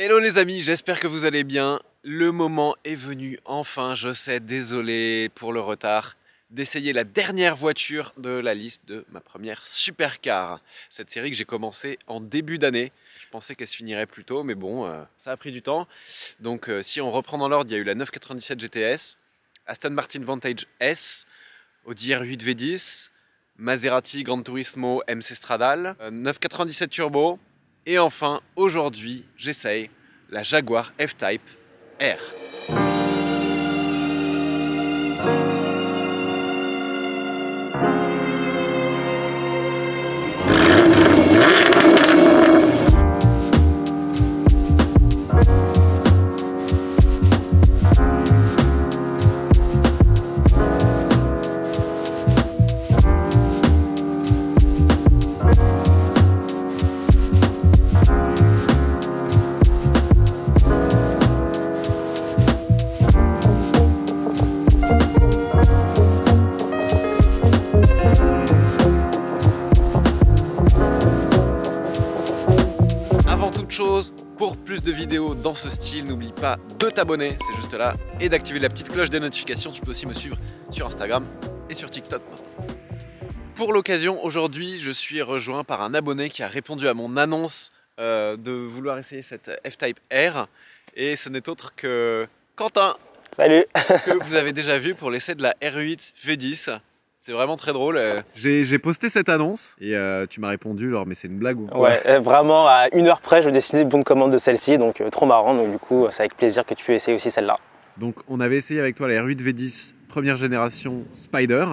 Hello les amis, j'espère que vous allez bien. Le moment est venu, enfin, je sais, désolé pour le retard, d'essayer la dernière voiture de la liste de ma première supercar. Cette série que j'ai commencé en début d'année. Je pensais qu'elle se finirait plus tôt, mais bon, ça a pris du temps. Donc si on reprend dans l'ordre, il y a eu la 997 GTS, Aston Martin Vantage S, Audi R8 V10, Maserati Gran Turismo MC Stradale, 997 Turbo, et enfin, aujourd'hui, j'essaye la Jaguar F-Type R. Pour plus de vidéos dans ce style, n'oublie pas de t'abonner, c'est juste là, et d'activer la petite cloche des notifications. Tu peux aussi me suivre sur Instagram et sur TikTok. Pour l'occasion, aujourd'hui, je suis rejoint par un abonné qui a répondu à mon annonce de vouloir essayer cette F-Type R, et ce n'est autre que Quentin. Salut. Que vous avez déjà vu pour l'essai de la R8 V10. C'est vraiment très drôle. J'ai posté cette annonce et tu m'as répondu genre mais c'est une blague ou quoi? Ouais, vraiment à 1 heure près je dessinais le bon de commande de celle-ci, donc trop marrant. Donc du coup c'est avec plaisir que tu essayes aussi celle-là. Donc on avait essayé avec toi la R8 V10 première génération Spider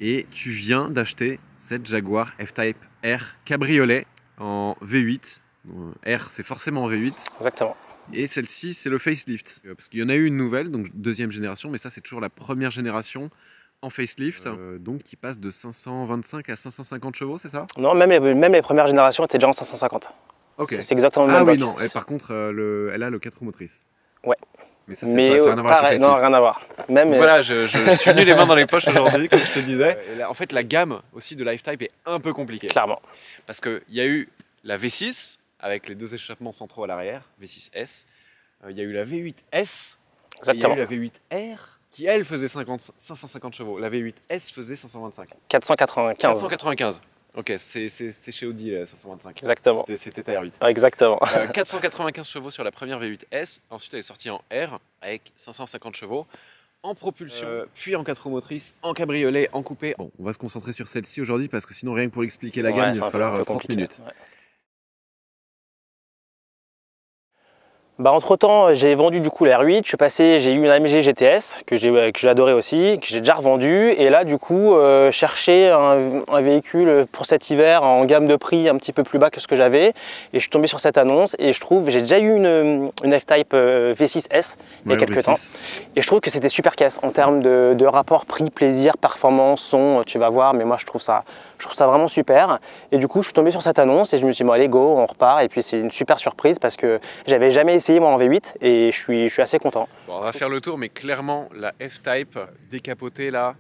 et tu viens d'acheter cette Jaguar F-Type R cabriolet en V8. R c'est forcément en V8. Exactement. Et celle-ci c'est le facelift. Parce qu'il y en a eu une nouvelle, donc deuxième génération, mais ça c'est toujours la première génération en facelift, donc qui passe de 525 à 550 chevaux, c'est ça? Non, même les premières générations étaient déjà en 550. Ok. C'est exactement le même. Ah oui, bloc. non, et par contre, elle a le 4 roues motrices. Ouais. Mais ça, c'est pas, ça n'a rien à voir avec le non, facelift. rien à voir. Même, Donc voilà, je suis nu les mains dans les poches aujourd'hui, comme je te disais. Et là, en fait, la gamme aussi de F-Type est un peu compliquée. Clairement. Parce qu'il y a eu la V6, avec les deux échappements centraux à l'arrière, V6S. Il y a eu la V8S. Exactement. Il y a eu la V8R. Qui elle faisait 550 chevaux, la V8S faisait 525. 495. 495. Ok, c'est chez Audi 525. Exactement. C'était ta R8. Exactement. 495 chevaux sur la première V8S, ensuite elle est sortie en R avec 550 chevaux, en propulsion, puis en 4 roues motrices, en cabriolet, en coupé. Bon, on va se concentrer sur celle-ci aujourd'hui parce que sinon rien que pour expliquer la gamme, il va falloir 30 minutes. Ouais. Bah entre temps j'ai vendu du coup la R8, j'ai eu une AMG GTS que j'ai adoré aussi, que j'ai déjà revendu, et là du coup chercher un véhicule pour cet hiver en gamme de prix un petit peu plus bas que ce que j'avais, et je suis tombé sur cette annonce et je trouve, j'ai déjà eu une F-Type V6S il y a quelques temps, et je trouve que c'était super caisse en termes de rapport prix, plaisir, performance, son, tu vas voir, mais moi je trouve ça vraiment super. Et du coup je suis tombé sur cette annonce et je me suis dit bon allez go, on repart, et puis c'est une super surprise parce que j'avais jamais essayé moi en V8 et je suis assez content. Bon, on va faire le tour, mais clairement la F-Type décapotée là,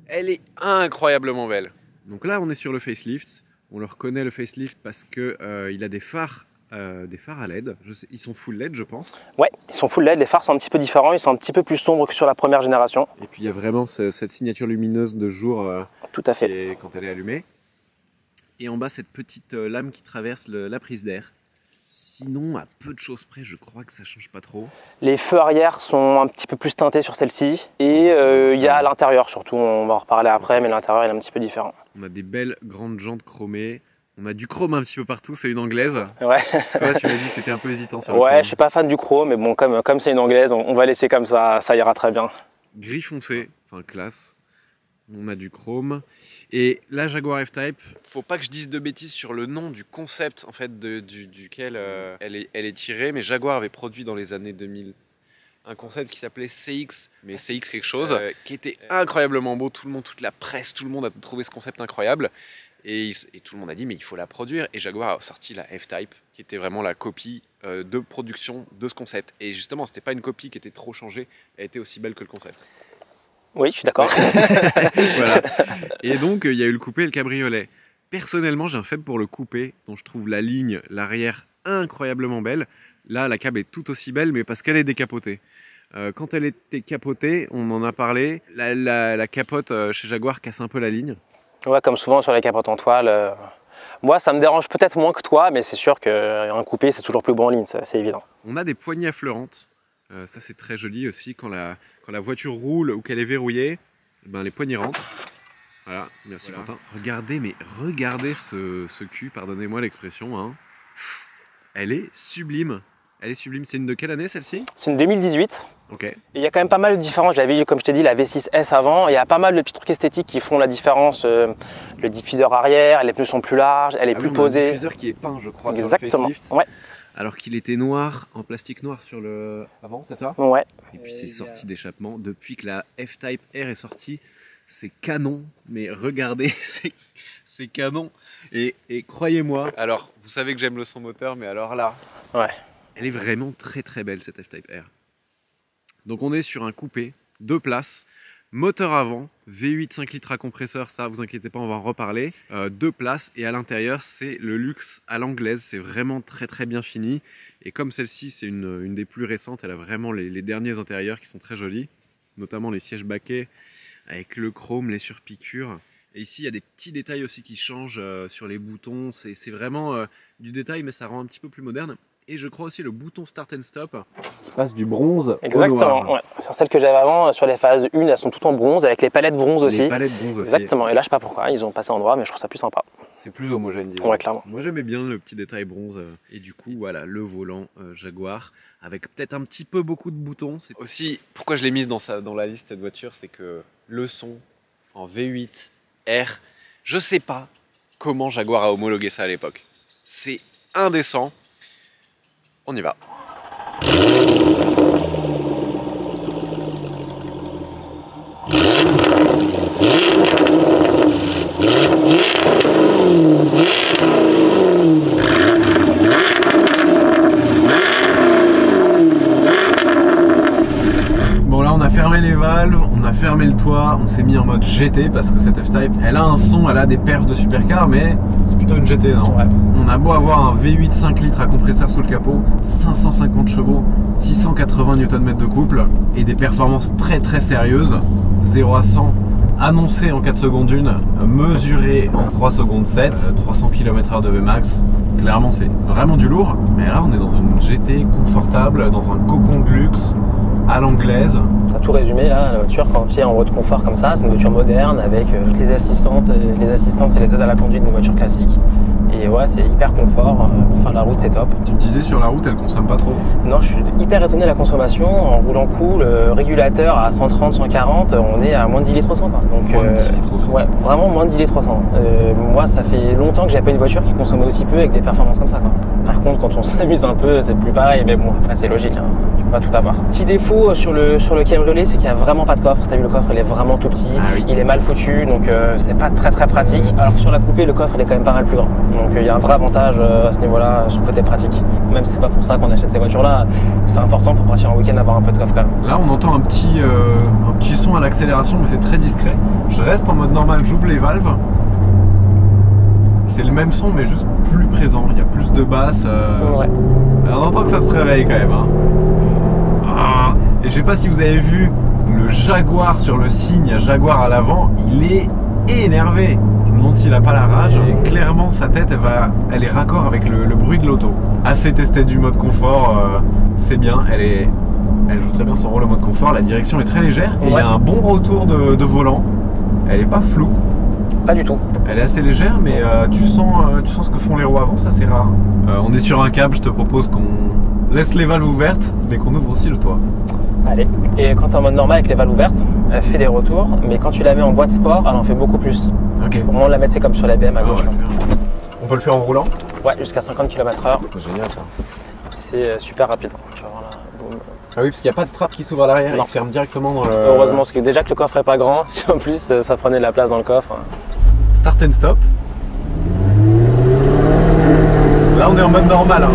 elle est incroyablement belle. Donc là on est sur le facelift, on le reconnaît le facelift parce que il a des phares à LED, ils sont full LED je pense. Ouais, ils sont full LED, les phares sont un petit peu différents, ils sont un petit peu plus sombres que sur la première génération. Et puis il y a vraiment cette signature lumineuse de jour tout à fait. Quand elle est allumée. Et en bas cette petite lame qui traverse la prise d'air. Sinon, à peu de choses près, je crois que ça change pas trop. Les feux arrière sont un petit peu plus teintés sur celle-ci. Et il y a à l'intérieur surtout, on va en reparler après, mais l'intérieur est un petit peu différent. On a des belles grandes jantes chromées. On a du chrome un petit peu partout, c'est une anglaise. Ouais. Toi, tu m'as dit que tu étais un peu hésitant sur le chrome. Ouais, je suis pas fan du chrome, mais bon, comme c'est une anglaise, on va laisser comme ça ira très bien. Gris foncé, enfin classe. On a du chrome. Et la Jaguar F-Type, faut pas que je dise de bêtises sur le nom du concept en fait duquel elle est tirée, mais Jaguar avait produit dans les années 2000 un concept qui s'appelait CX, mais CX quelque chose, qui était incroyablement beau. Toute la presse, tout le monde a trouvé ce concept incroyable. Et tout le monde a dit mais il faut la produire. Et Jaguar a sorti la F-Type, qui était vraiment la copie de production de ce concept. Et justement, c'était pas une copie qui était trop changée, elle était aussi belle que le concept. Oui, je suis d'accord. Voilà. Et donc, il y a eu le coupé et le cabriolet. Personnellement, j'ai un faible pour le coupé, dont je trouve la ligne, l'arrière, incroyablement belle. Là, la cab est tout aussi belle, mais parce qu'elle est décapotée. Quand elle était capotée, on en a parlé, la capote chez Jaguar casse un peu la ligne. Ouais, comme souvent sur les capotes en toile. Moi, ça me dérange peut-être moins que toi, mais c'est sûr qu'un coupé, c'est toujours plus bon en ligne, c'est évident. On a des poignées affleurantes. Ça, c'est très joli aussi. Quand la voiture roule ou qu'elle est verrouillée, ben, les poignées rentrent. Voilà, merci Quentin. Regardez ce cul, pardonnez-moi l'expression. Hein. Elle est sublime. Elle est sublime. C'est une de quelle année celle-ci? C'est une 2018. Ok. Et il y a quand même pas mal de différences. J'avais, comme je t'ai dit, la V6S avant. Il y a pas mal de petits trucs esthétiques qui font la différence. Le diffuseur arrière, les pneus sont plus larges, elle est plus posée. Un diffuseur qui est peint, je crois. Exactement. Sur le facelift, ouais. Alors qu'il était noir, en plastique noir sur le avant, c'est ça? Ouais. Et puis c'est sorti d'échappement. Depuis que la F-Type R est sortie, c'est canon. Mais regardez, c'est canon. Et croyez-moi. Alors, vous savez que j'aime le son moteur, mais alors là, ouais. Elle est vraiment très très belle cette F-Type R. Donc on est sur un coupé, 2 places, moteur avant, V8 5 litres à compresseur, ça vous inquiétez pas, on va en reparler. 2 places et à l'intérieur c'est le luxe à l'anglaise, c'est vraiment très très bien fini. Et comme celle-ci c'est une des plus récentes, elle a vraiment les derniers intérieurs qui sont très jolis, notamment les sièges baquets avec le chrome, les surpiqûres. Et ici il y a des petits détails aussi qui changent sur les boutons, c'est vraiment du détail mais ça rend un petit peu plus moderne. Et je crois aussi le bouton Start and Stop qui passe du bronze au noir. Ouais. Sur celle que j'avais avant, sur les phases 1, elles sont toutes en bronze avec les palettes bronze aussi. Les palettes bronze aussi. Exactement. Et là, je sais pas pourquoi, ils ont passé en noir, mais je trouve ça plus sympa. C'est plus homogène, disons. Ouais, clairement. Moi, j'aimais bien le petit détail bronze. Et du coup, voilà, le volant Jaguar avec peut-être un petit peu beaucoup de boutons. Aussi, pourquoi je l'ai mise dans la liste cette voiture, c'est que le son en V8 R, je sais pas comment Jaguar a homologué ça à l'époque. C'est indécent. On y va. Bon là on a fermé les valves, on a fermé le toit, on s'est mis en mode GT parce que cette F-Type, elle a un son, elle a des perfs de supercar mais c'est plutôt une GT non? Ouais. On a beau avoir un V8 5 litres à compresseur sous le capot, 550 chevaux, 680 Nm de couple et des performances très très sérieuses, 0 à 100 annoncé en 4 secondes 1, mesuré en 3 secondes 7, 300 km/h de Vmax. Clairement c'est vraiment du lourd, mais là on est dans une GT confortable, dans un cocon de luxe, à l'anglaise. T'as tout résumé là, la voiture quand tu es en mode confort comme ça, c'est une voiture moderne avec toutes les assistances et les aides à la conduite d'une voiture classique. Et ouais, c'est hyper confort, pour faire de la route c'est top. Tu me disais sur la route elle consomme pas trop? Non, je suis hyper étonné de la consommation. En roulant cool, régulateur à 130, 140, on est à moins de 10 litres au 100 quoi. Donc, moins de 10 litres au 100. Ouais, vraiment moins de 10 litres au 100. Moi ça fait longtemps que j'ai pas une voiture qui consommait aussi peu avec des performances comme ça quoi. Par contre quand on s'amuse un peu c'est plus pareil, mais bon après c'est logique, hein. Tu peux pas tout avoir. Petit défaut sur le cabriolet, c'est qu'il n'y a vraiment pas de coffre. T'as vu, le coffre il est vraiment tout petit, oui. Il est mal foutu, donc c'est pas très très pratique. Alors que sur la coupée, le coffre il est quand même pas mal plus grand. Donc il y a un vrai avantage à ce niveau-là sur le côté pratique. Même si c'est pas pour ça qu'on achète ces voitures-là, c'est important pour partir en week-end d'avoir un peu de coffre quand même. Là on entend un petit son à l'accélération, mais c'est très discret. Je reste en mode normal, j'ouvre les valves. C'est le même son mais juste plus présent, il y a plus de basses. Ouais. On entend que ça se réveille quand même. Hein. Ah. Et je sais pas si vous avez vu le Jaguar sur le signe Jaguar à l'avant, il est énervé. Je me demande s'il a pas la rage. Et clairement sa tête elle est raccord avec le bruit de l'auto. Assez testé du mode confort, c'est bien. Elle joue très bien son rôle au mode confort, la direction est très légère. Et il y a un bon retour de volant. Elle est pas floue. Pas du tout. Elle est assez légère, mais tu sens ce que font les roues avant, ça c'est rare. On est sur un câble, je te propose qu'on laisse les valves ouvertes, mais qu'on ouvre aussi le toit. Allez. Et quand tu es en mode normal avec les valves ouvertes, elle fait des retours, mais quand tu la mets en boîte sport, elle en fait beaucoup plus. Ok. Au moment de la mettre, c'est comme sur la BM à gauche. On peut le faire en roulant? Ouais, jusqu'à 50 km/h. C'est génial ça. C'est super rapide. Tu vas voir là, boum. Ah oui, parce qu'il n'y a pas de trappe qui s'ouvre à l'arrière, il se ferme directement dans le... Heureusement, parce que déjà que le coffre est pas grand, si en plus ça prenait de la place dans le coffre. Start and stop. Là on est en mode normal. Hein.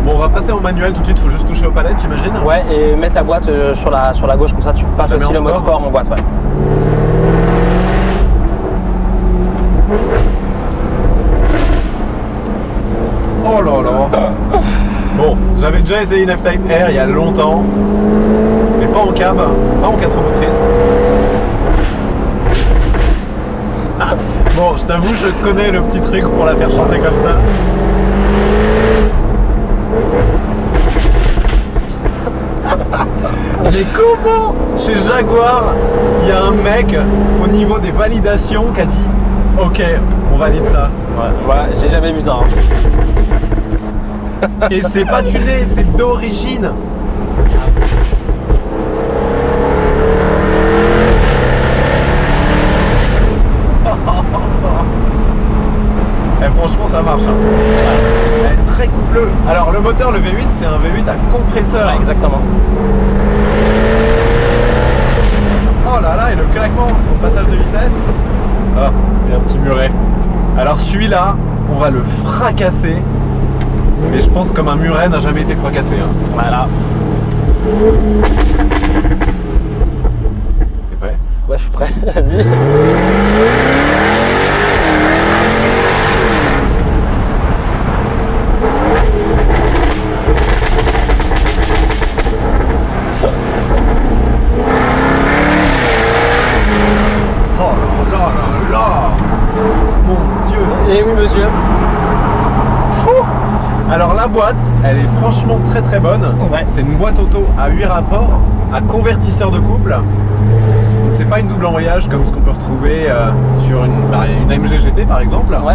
Bon, on va passer en manuel tout de suite, il faut juste toucher aux palettes j'imagine. Ouais, et mettre la boîte sur la gauche, comme ça tu passes aussi le mode sport en boîte. Ouais. Oh là là. Bon, j'avais déjà essayé une F-Type R il y a longtemps, mais pas en cab, pas en 4 motrices. Ah, bon, je t'avoue, je connais le petit truc pour la faire chanter comme ça. Mais comment chez Jaguar, il y a un mec au niveau des validations qui a dit ok, on valide ça. Ouais, voilà, j'ai jamais vu ça. Et c'est pas tuné, c'est d'origine. Et franchement ça marche hein. Elle est très coupleux. Alors le moteur, le V8, c'est un V8 à compresseur. Ouais, exactement. Oh là là, et le claquement au passage de vitesse. Ah, il y a un petit muret. Alors celui-là, on va le fracasser. Mais je pense comme un muret n'a jamais été fracassé hein. Voilà. T'es prêt? Ouais, je suis prêt, vas-y. Et oui monsieur. Fou. Alors la boîte, elle est franchement très très bonne. Ouais. C'est une boîte auto à 8 rapports, à convertisseur de couple. Donc c'est pas une double embrayage comme ce qu'on peut retrouver sur une AMG GT par exemple. Ouais.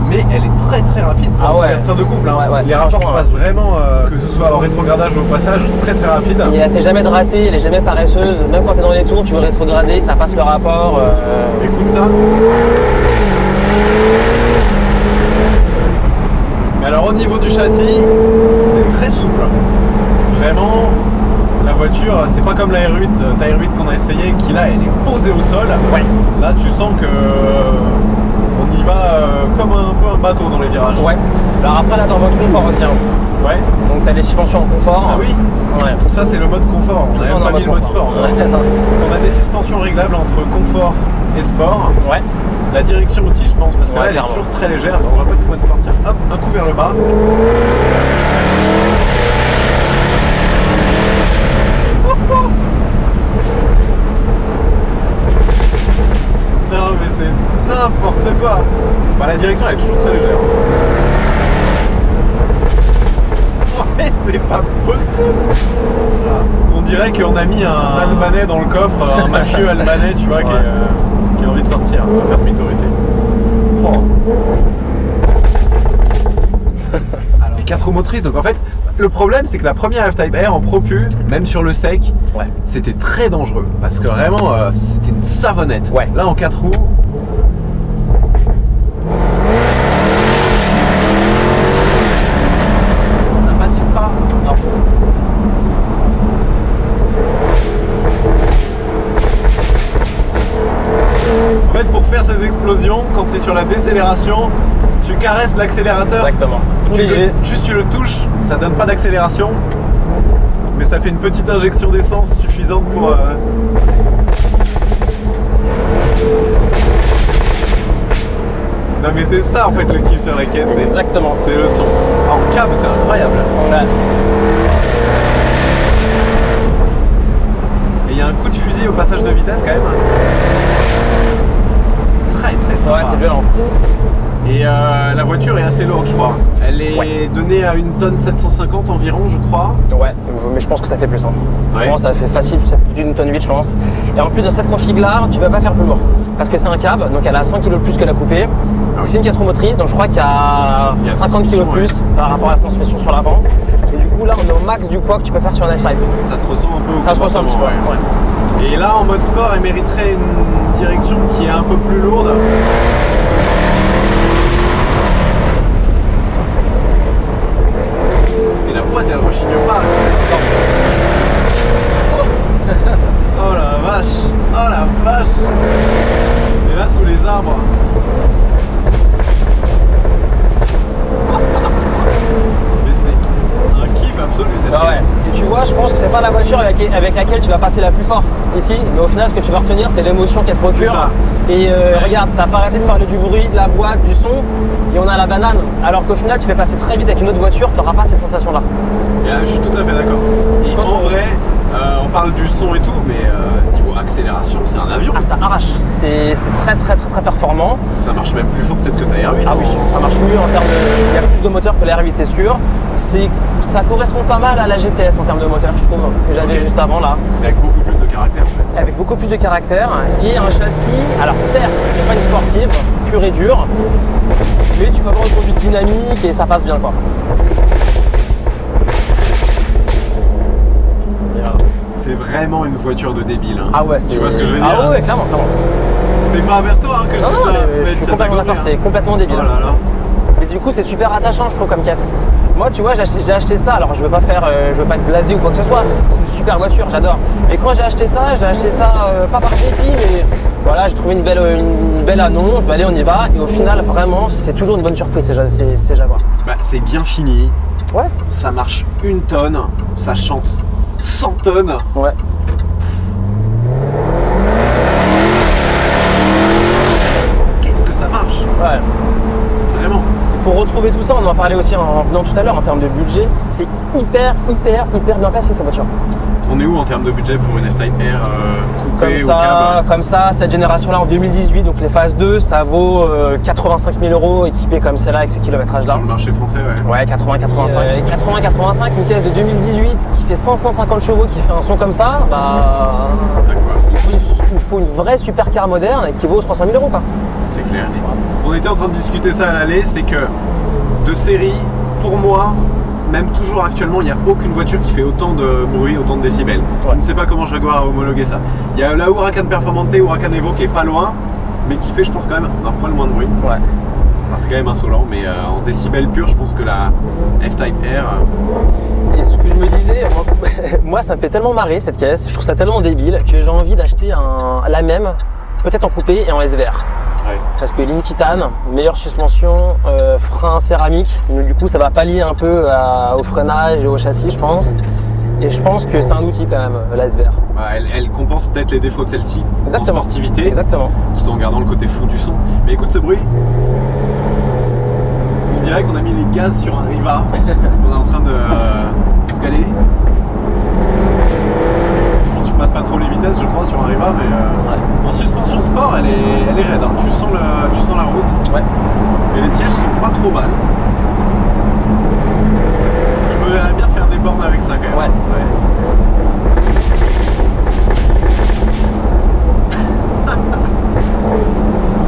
Mais elle est très très rapide pour un convertisseur de couple. Hein. Ouais, ouais. Les rapports passent vraiment, que ce soit au rétrogradage ou au passage, très très rapide. Il a fait jamais de raté, elle est jamais paresseuse. Même quand tu es dans les tours, tu veux rétrograder, ça passe le rapport. Écoute ça. Mais alors au niveau du châssis, c'est très souple. Vraiment, la voiture, c'est pas comme la R8, ta R8 qu'on a essayé, qui là, elle est posée au sol. Ouais. Là, tu sens que on y va comme un peu un bateau dans les virages. Ouais. Alors après, là, dans votre confort aussi. Hein. Ouais. Donc tu as les suspensions en confort. Ah oui. Ouais. Tout ça, c'est le mode confort. On Tout a ça, même pas mis le mode confort. sport. Ouais. On a des suspensions réglables entre confort et sport. Ouais. La direction aussi, je pense, parce que là, elle est clairement. toujours très légère. On va passer le mode sport. Tiens, hop, un coup vers le bas. Non, mais c'est n'importe quoi. Bah, la direction, elle est toujours très légère. Oh, mais c'est pas possible. Ah, on dirait qu'on a mis un Albanais dans le coffre, un mafieux Albanais, tu vois, qui a envie de sortir. On va faire demi-tour ici. Oh. Les 4 roues motrices, donc en fait, le problème c'est que la première F-Type R en Pro-Pu, même sur le sec, Ouais. c'était très dangereux parce que vraiment c'était une savonnette. Ouais. Là en 4 roues, ça patine pas. Non. En fait, pour faire ces explosions, quand tu es sur la décélération, tu caresses l'accélérateur. Exactement. Tout Tu léger. juste tu le touches, ça donne pas d'accélération, mais ça fait une petite injection d'essence suffisante pour. Non mais c'est ça en fait le kiff sur la caisse, Exactement. c'est le son. En cab, c'est incroyable. Ouais. Et il y a un coup de fusil au passage de vitesse quand même. Très très sympa. Ouais, c'est violent. Et la voiture est assez lourde, je crois. Elle est donnée à 1 tonne 750 environ, je crois. Ouais, mais je pense que ça fait plus. Hein. Je Ouais. pense que ça fait facile, ça fait plus d'une tonne 8, je pense. Et en plus de cette config là, tu peux pas faire plus lourd. Parce que c'est un cab, donc elle a 100 kg de plus que la coupée. Ah oui. C'est une 4 roues motrices, donc je crois qu'il y a Il y a 50 kg de transmission, plus par rapport à la transmission sur l'avant. Et du coup, là, on est au max du poids que tu peux faire sur un F-Type. Ça se ressent un peu au Ça se ressent un petit peu. comportement, Ouais. ouais. Et là, en mode sport, elle mériterait une direction qui est un peu plus lourde. Et la boîte, elle rechigne pas. Oh, oh la vache! Oh la vache! Et là, sous les arbres. Mais c'est un kiff absolu cette Ah ouais. pièce. Et tu vois, je pense que c'est pas la voiture voiture avec laquelle tu vas passer la plus fort ici, mais au final ce que tu vas retenir c'est l'émotion qu'elle procure. Et regarde, t'as pas arrêté de parler du bruit, de la boîte, du son, et on a la banane. Alors qu'au final tu fais passer très vite avec une autre voiture, tu n'auras pas ces sensations là. Et là je suis tout à fait d'accord. Et en vrai, on parle du son et tout, mais niveau accélération c'est un avion. Ah, ça arrache, c'est très performant. Ça marche même plus fort peut-être que ta R8. Ah oui, ça marche mieux en termes de... Il y a plus de moteur que la R8 c'est sûr. Ça correspond pas mal à la GTS en termes de moteur, je trouve, que j'avais juste avant là. Avec beaucoup plus de caractère en fait. Avec beaucoup plus de caractère et un châssis, alors certes c'est pas une sportive, pure et dure, mais tu peux avoir une conduite dynamique et ça passe bien quoi. C'est vraiment une voiture de débile. Hein. Ah ouais, c'est... Tu vois ce que je veux dire? Ah ouais, clairement. C'est pas vers toi hein, que je dis ça. Mais je suis complètement d'accord, c'est complètement débile. Oh là là. Mais du coup c'est super attachant je trouve comme caisse. Moi tu vois j'ai acheté ça, alors je veux pas être blasé ou quoi que ce soit, c'est une super voiture, j'adore. Et quand j'ai acheté ça pas par dépit, mais voilà, j'ai trouvé une belle annonce, je vais aller, on y va. Et au final vraiment c'est toujours une bonne surprise ces Jaguar. Bah, c'est bien fini. Ouais. Ça marche 1 tonne, ça chante 100 tonnes. Ouais. Qu'est-ce que ça marche? Ouais. Vraiment. Pour retrouver tout ça, on en parlait aussi en venant tout à l'heure en termes de budget, c'est hyper bien placé cette voiture. On est où en termes de budget pour une F-Type R coupée comme ça, cette génération-là en 2018, donc les phases 2, ça vaut 85 000 € équipé comme celle-là avec ce kilométrage-là. Sur le marché français, ouais. Ouais, 80-85. Une caisse de 2018 qui fait 550 chevaux, qui fait un son comme ça, bah. Il faut une vraie supercar moderne qui vaut 300 000 € quoi. C'est clair. On était en train de discuter ça à l'aller, c'est que de série, pour moi, même toujours actuellement, il n'y a aucune voiture qui fait autant de bruit, autant de décibels. Ouais. Je ne sais pas comment Jaguar a homologué ça. Il y a la Huracan Performante, Huracan Evo qui est pas loin, mais qui fait, je pense, quand même un poil moins de bruit. Ouais. Enfin, c'est quand même insolent, mais en décibels purs, je pense que la F-Type R... Et ce que je me disais, moi ça me fait tellement marrer cette caisse, je trouve ça tellement débile que j'ai envie d'acheter la même, peut-être en coupé et en SVR. Ouais. Parce que ligne titane, meilleure suspension, frein céramique, donc du coup ça va pallier un peu au freinage et au châssis je pense. Et je pense que c'est un outil quand même, la SVR. Ouais, elle compense peut-être les défauts de celle-ci en sportivité. Exactement. Tout en gardant le côté fou du son. Mais écoute ce bruit. On dirait qu'on a mis les gaz sur un Riva. On est en train de... Parce qu'elle est... Bon, tu passes pas trop les vitesses je crois sur un Riva, mais en suspension sport elle est raide, hein. Tu sens la route. Ouais. Et les sièges sont pas trop mal. Je me verrais bien faire des bornes avec ça quand même. Ouais.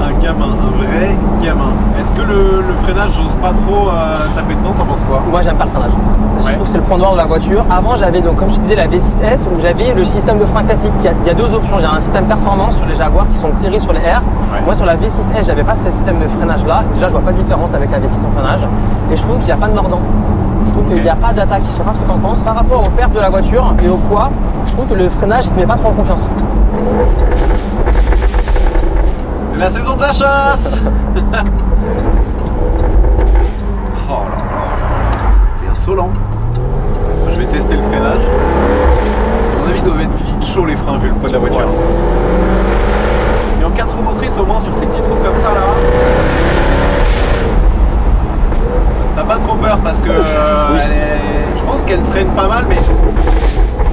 Un gamin, un vrai gamin. Est-ce que le freinage, j'ose pas trop taper dedans, t'en penses quoi? Moi j'aime pas le freinage. Je trouve que c'est le point noir de la voiture. Avant j'avais donc comme je disais la V6S où j'avais le système de frein classique. Il y a deux options. Il y a un système performance sur les Jaguar qui sont de série sur les R. Ouais. Moi sur la V6S j'avais pas ce système de freinage là. Déjà je vois pas de différence avec la V6 en freinage. Et je trouve qu'il n'y a pas de mordant. Je trouve qu'il n'y a pas d'attaque. Je sais pas ce que tu en penses. Par rapport au perf de la voiture et au poids, je trouve que le freinage il te met pas trop en confiance. C'est la saison de la chasse. Oh là là, c'est insolent. Je vais tester le freinage. À mon avis, ils doivent être vite chauds les freins vu le poids de la voiture. Ouais. Mais en 4 roues motrices au moins sur ces petites routes comme ça là. T'as pas trop peur parce que je pense qu'elle freine pas mal, mais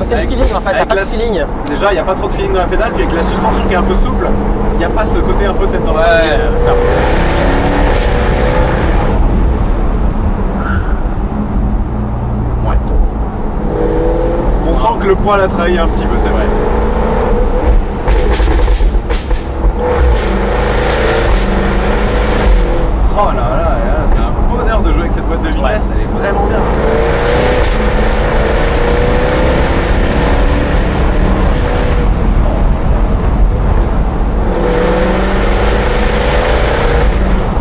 c'est le feeling en fait, il n'y a pas de feeling. Déjà il n'y a pas trop de feeling dans la pédale, puis avec la suspension qui est un peu souple, il n'y a pas ce côté un peu tête dans la pédale. Ouais. On sent que le poids l'a trahi un petit peu, c'est vrai. Oh là là, c'est un bonheur de jouer avec cette boîte de vitesse, elle est vraiment bien.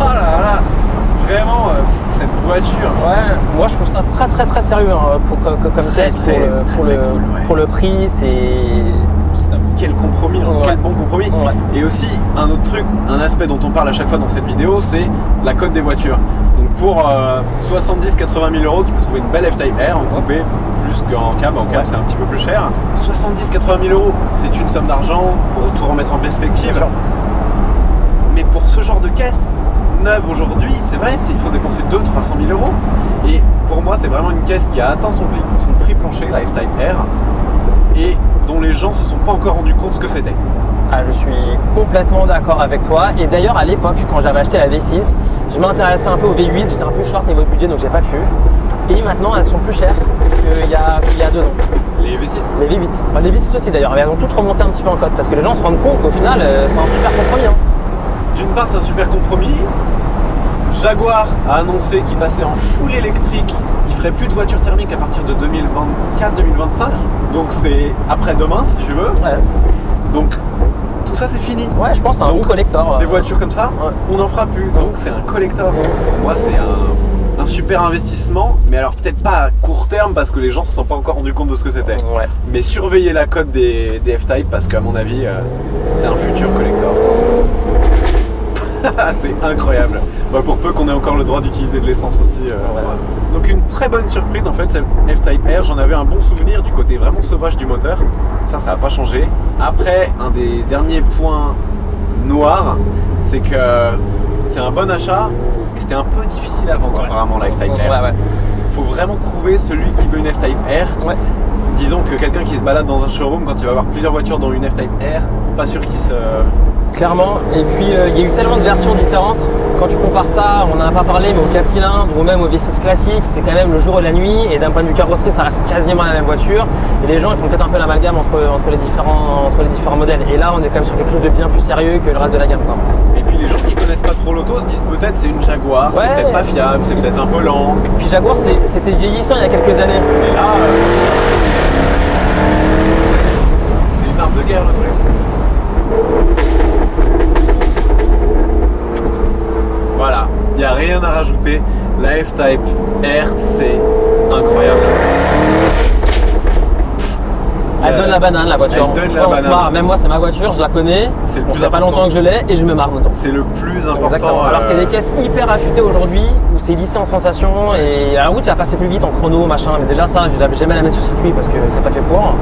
Oh là là, vraiment cette voiture. Ouais, moi je trouve ça très sérieux hein, comme caisse pour le prix, quel compromis, quel bon compromis. Ouais. Et aussi un autre truc, un aspect dont on parle à chaque fois dans cette vidéo, c'est la cote des voitures. Donc pour 70-80 000 euros, tu peux trouver une belle F-Type R en coupé, plus qu'en cab. En cab, c'est un petit peu plus cher. 70-80 000 euros, c'est une somme d'argent, il faut tout remettre en perspective. Mais pour ce genre de caisse neuve aujourd'hui, c'est vrai, il faut dépenser 200-300 000 euros. Et pour moi, c'est vraiment une caisse qui a atteint son prix plancher, la F-Type R, et dont les gens se sont pas encore rendu compte ce que c'était. Ah, je suis complètement d'accord avec toi. Et d'ailleurs, à l'époque, quand j'avais acheté la V6, je m'intéressais un peu au V8. J'étais un peu short niveau budget, donc j'ai pas pu. Et maintenant, elles sont plus chères qu'il y a 2 ans. Les V6? Les V8. Enfin, les V6 aussi d'ailleurs. Elles ont toutes remonté un petit peu en cote parce que les gens se rendent compte qu'au final, c'est un super compromis. Hein. D'une part, c'est un super compromis. Jaguar a annoncé qu'il passait en full électrique. Il ferait plus de voitures thermiques à partir de 2024-2025. Donc c'est après-demain, si tu veux. Ouais. Donc tout ça c'est fini. Ouais, je pense que c'est un bon collector. Des voitures comme ça, ouais. On n'en fera plus. Donc c'est un collector. Pour moi c'est un super investissement, mais alors peut-être pas à court terme parce que les gens se sont pas encore rendus compte de ce que c'était. Ouais. Mais surveillez la cote des F-Type parce qu'à mon avis c'est un futur collector. C'est incroyable. Bah, pour peu qu'on ait encore le droit d'utiliser de l'essence aussi. Ouais. Donc une très bonne surprise en fait, cette F-Type R. J'en avais un bon souvenir du côté vraiment sauvage du moteur. Ça n'a pas changé. Après, un des derniers points noirs, c'est que c'est un bon achat, mais c'était un peu difficile à vendre apparemment la F-Type R. Ouais. Faut vraiment trouver celui qui veut une F-Type R. Ouais. Disons que quelqu'un qui se balade dans un showroom, quand il va avoir plusieurs voitures dont une F-Type R, c'est pas sûr qu'il se... Clairement, et puis il y a eu tellement de versions différentes. Quand tu compares ça, on n'en a pas parlé, mais au 4 cylindres ou même au V6 classique, c'est quand même le jour et la nuit. Et d'un point de vue carrosserie, ça reste quasiment la même voiture. Et les gens, ils font peut-être un peu l'amalgame entre les différents modèles. Et là, on est quand même sur quelque chose de bien plus sérieux que le reste de la gamme. Quoi. Et puis les gens qui connaissent pas trop l'auto se disent peut-être c'est une Jaguar, c'est peut-être pas fiable, c'est peut-être un peu lent. Puis Jaguar, c'était vieillissant il y a quelques années. Et là, c'est une arme de guerre le truc. Voilà, il n'y a rien à rajouter. La F-Type R, c'est incroyable. Elle donne la banane, la voiture. Elle donne la banane. Même moi, c'est ma voiture, je la connais. C'est le plus important. Ça fait pas longtemps que je l'ai et je me marre dedans. C'est le plus important. Exactement. Alors qu'il y a des caisses hyper affûtées aujourd'hui où c'est lissé en sensation et à la route, tu vas passer plus vite en chrono, machin. Mais déjà, ça, je vais jamais la mettre sur circuit parce que c'est pas fait pour.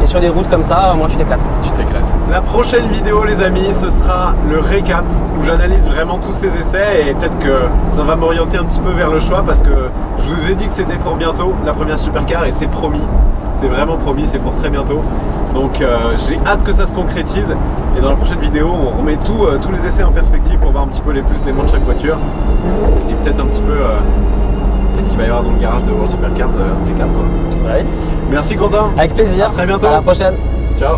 Et sur des routes comme ça, au moins, tu t'éclates. Tu t'éclates. La prochaine vidéo, les amis, ce sera le récap où j'analyse vraiment tous ces essais et peut-être que ça va m'orienter un petit peu vers le choix parce que je vous ai dit que c'était pour bientôt la première supercar et c'est promis. C'est vraiment promis, c'est pour très bientôt. Donc j'ai hâte que ça se concrétise. Et dans la prochaine vidéo, on remet tous les essais en perspective pour voir un petit peu les plus, les moins de chaque voiture. Et peut-être un petit peu qu'est-ce qu'il va y avoir dans le garage de World Supercars, un de ces quatre quoi. Ouais. Merci Quentin. Avec plaisir. À très bientôt. À la prochaine. Ciao.